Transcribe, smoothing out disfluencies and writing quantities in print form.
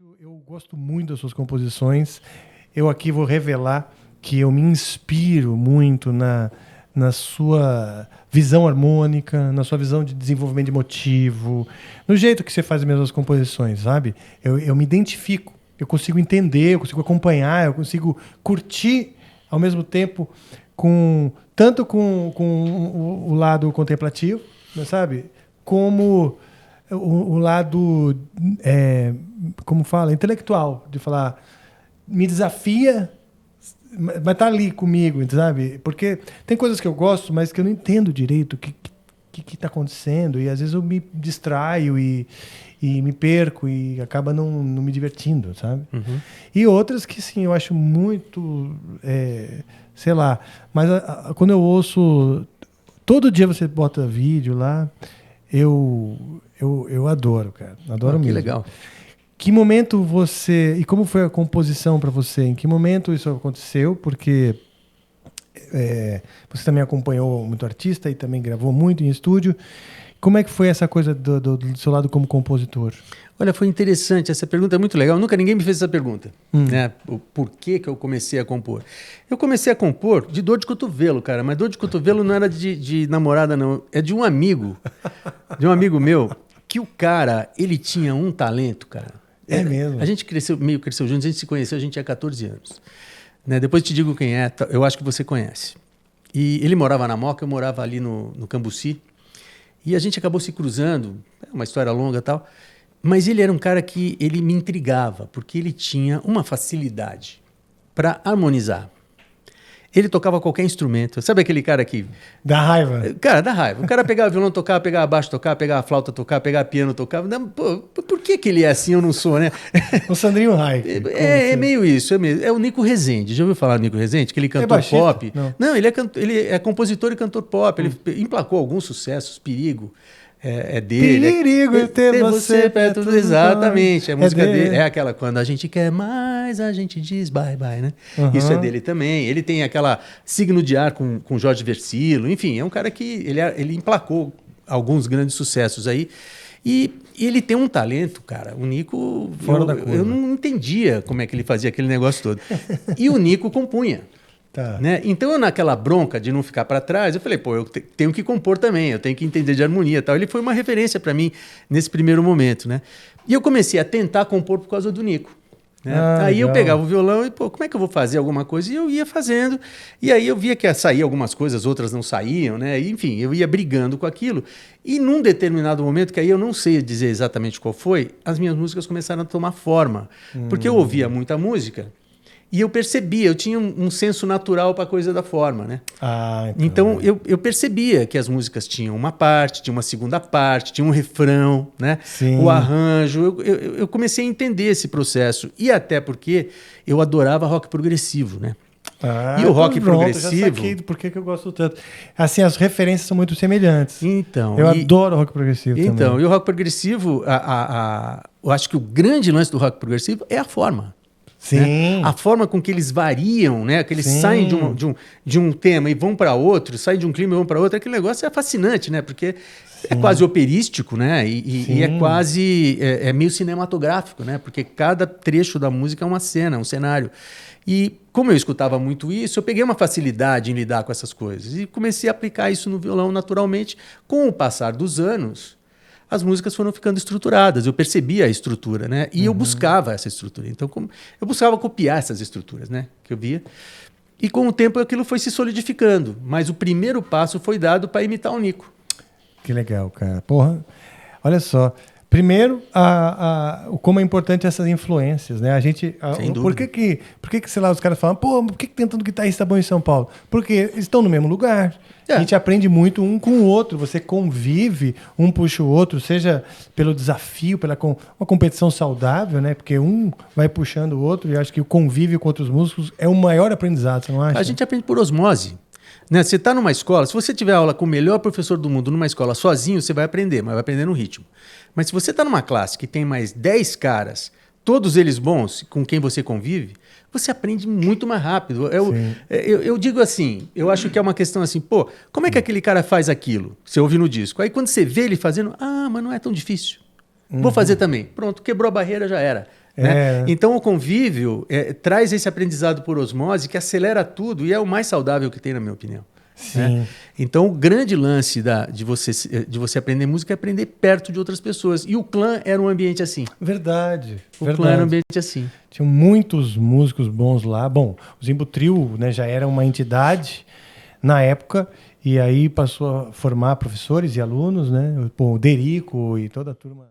Eu gosto muito das suas composições. Eu aqui vou revelar que eu me inspiro muito na sua visão harmônica, na sua visão de desenvolvimento emotivo, no jeito que você faz as mesmas composições, sabe? Eu me identifico, eu consigo entender, eu consigo acompanhar, eu consigo curtir ao mesmo tempo tanto com o lado contemplativo, né, sabe? Como o lado, como fala, intelectual, de falar, me desafia, mas tá ali comigo, sabe? Porque tem coisas que eu gosto, mas que eu não entendo direito o que tá acontecendo, e às vezes eu me distraio e me perco e acaba não me divertindo, sabe? Uhum. E outras que, sim, eu acho muito, sei lá, mas quando eu ouço, todo dia você bota vídeo lá, eu adoro, cara. Adoro mesmo. Que legal. Que momento você... E como foi a composição para você? Em que momento isso aconteceu? Porque você também acompanhou muito artista e também gravou muito em estúdio. Como é que foi essa coisa do seu lado como compositor? Olha, foi interessante. Essa pergunta é muito legal. Nunca ninguém me fez essa pergunta. Né? O porquê que eu comecei a compor. Eu comecei a compor de dor de cotovelo, cara. Mas dor de cotovelo não era de namorada, não. É de um amigo. De um amigo meu. Que o cara, ele tinha um talento, cara. É mesmo? A gente cresceu juntos. A gente se conheceu, a gente tinha 14 anos. Né? Depois te digo quem é. Eu acho que você conhece. E ele morava na Moca, eu morava ali no Cambuci. E a gente acabou se cruzando. É uma história longa e tal. Mas ele era um cara que ele me intrigava, porque ele tinha uma facilidade para harmonizar. Ele tocava qualquer instrumento. Sabe aquele cara que... Dá raiva. Cara, dá raiva. O cara pegava violão, tocava, pegava baixo, tocava, pegava flauta, tocava, pegava piano, tocava. Não, pô, por que ele é assim, eu não sou, né? O Sandrinho Raik. É meio isso. É o Nico Rezende. Já ouviu falar do Nico Rezende? Que ele cantor pop. Não, ele é compositor e cantor pop. Ele emplacou alguns sucessos. Perigo. É dele. Perigo ter você perto do... Exatamente, a música dele. É aquela, quando a gente quer mais, a gente diz bye bye, né? Uhum. Isso é dele também. Ele tem aquela Signo de Ar com Jorge Versilo. Enfim, é um cara que ele emplacou alguns grandes sucessos aí. E ele tem um talento, cara. O Nico, eu não entendia como é que ele fazia aquele negócio todo. E o Nico compunha. Tá. Né? Então, eu naquela bronca de não ficar para trás, eu falei, pô, eu tenho que compor também, eu tenho que entender de harmonia e tal. Ele foi uma referência para mim nesse primeiro momento, né? E eu comecei a tentar compor por causa do Nico. Né? Aí legal. Eu pegava o violão e, pô, como é que eu vou fazer alguma coisa? E eu ia fazendo. E aí eu via que ia sair algumas coisas, outras não saíam, né? E, enfim, eu ia brigando com aquilo. E num determinado momento, que aí eu não sei dizer exatamente qual foi, as minhas músicas começaram a tomar forma. Porque eu ouvia muita música. E eu percebia, eu tinha um senso natural para a coisa da forma, né? Então eu percebia que as músicas tinham uma parte, tinha uma segunda parte, tinha um refrão, né? Sim. O arranjo. Eu comecei a entender esse processo. E até porque eu adorava rock progressivo, né? E o rock progressivo... Já saquei por que eu gosto tanto. Assim, as referências são muito semelhantes. Então... Eu adoro rock progressivo também. Então, e o rock progressivo, eu acho que o grande lance do rock progressivo é a forma. Sim. Né? A forma com que eles variam, né? Que eles saem de um tema e vão para outro, saem de um clima e vão para outro, aquele negócio é fascinante, né? Porque é quase operístico, né? E é quase meio cinematográfico, né? Porque cada trecho da música é uma cena, um cenário. E como eu escutava muito isso, eu peguei uma facilidade em lidar com essas coisas e comecei a aplicar isso no violão naturalmente. Com o passar dos anos, as músicas foram ficando estruturadas, eu percebia a estrutura, né? E eu buscava essa estrutura. Então, eu buscava copiar essas estruturas, né? Que eu via. E com o tempo aquilo foi se solidificando. Mas o primeiro passo foi dado para imitar o Nico. Que legal, cara. Porra, olha só. Primeiro, como é importante essas influências, né? A gente, sem dúvida. Por que, sei lá, os caras falam, pô, por que tem tanto guitarrista bom em São Paulo? Porque eles estão no mesmo lugar. A gente aprende muito um com o outro, você convive, um puxa o outro, seja pelo desafio, pela uma competição saudável, né? Porque um vai puxando o outro, e acho que o convívio com outros músicos é o maior aprendizado, você não acha? A gente aprende por osmose. Né? Você está numa escola, se você tiver aula com o melhor professor do mundo numa escola sozinho, você vai aprender, mas vai aprender no ritmo. Mas se você está numa classe que tem mais 10 caras, todos eles bons, com quem você convive, você aprende muito mais rápido. Eu digo assim, eu acho que é uma questão assim, pô, como é que aquele cara faz aquilo? Você ouve no disco. Aí quando você vê ele fazendo, mas não é tão difícil. Vou fazer também. Pronto, quebrou a barreira, já era. Né? Então o convívio traz esse aprendizado por osmose que acelera tudo e é o mais saudável que tem, na minha opinião. Sim. Né? Então o grande lance de você aprender música é aprender perto de outras pessoas. E o clã era um ambiente assim. Verdade. O clã era um ambiente assim. Tinham muitos músicos bons lá. Bom, o Zimbo Trio, né, já era uma entidade na época, e aí passou a formar professores e alunos, né? O Derico e toda a turma.